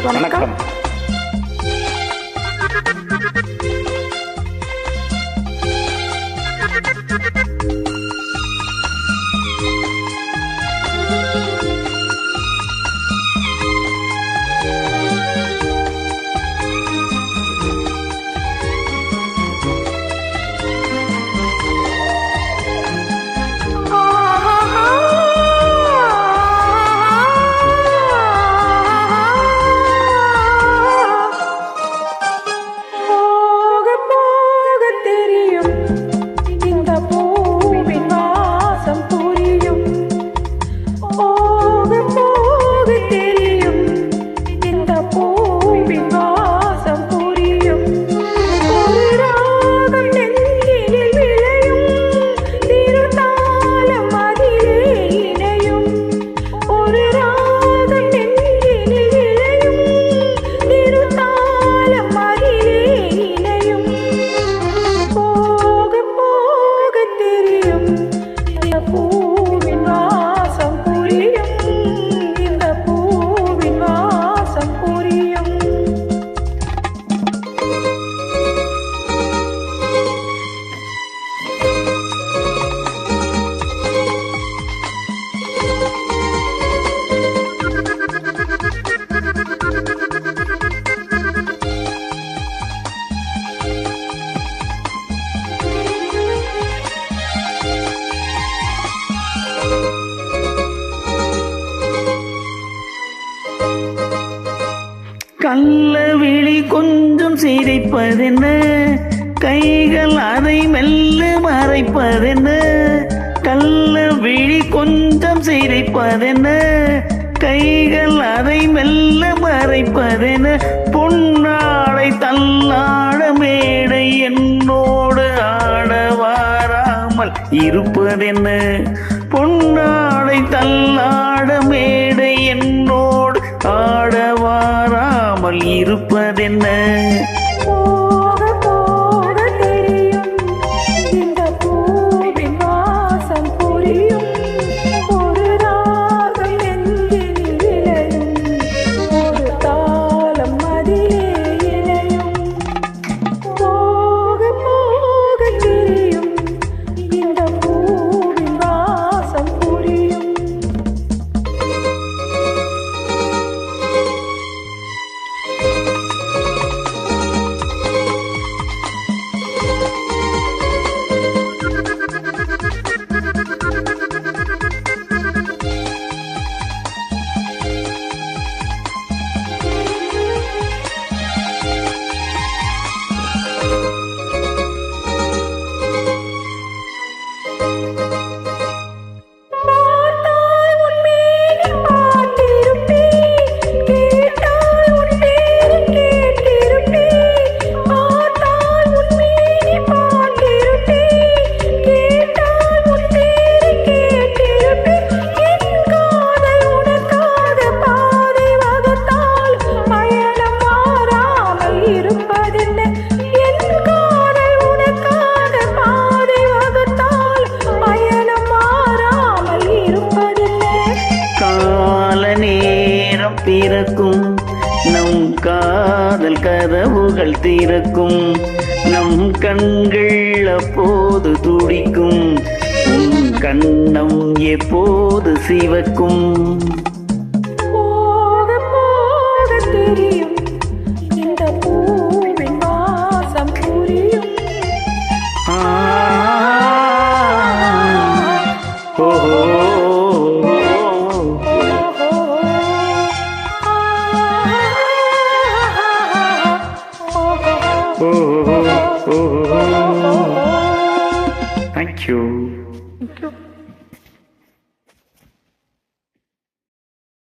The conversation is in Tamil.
வணக்கம். கள்ள விழி கொஞ்சம் சிரிப்பதென்ன, கைகள் அதை மெல்ல மறைப்பதென்ன. கள்ள விழி கொஞ்சம் சிரிப்பதென்ன, கைகள் அதை மெல்ல மறைப்பதென்ன. பொன்னாடை தள்ளாட மேடை என்னோடு ஆட வாராமல் இருப்பதென்ன. பொன்னாடை தள்ளாட மேடை என்னோடு ஆட வாராமல் இருப்பதென்ன. திறக்கும் நம் காதல் கதவுகள் திறக்கும், நம் கண்கள் அப்போது துடிக்கும், உன் கண்ணம் எப்போது சிவக்கும். Thank you.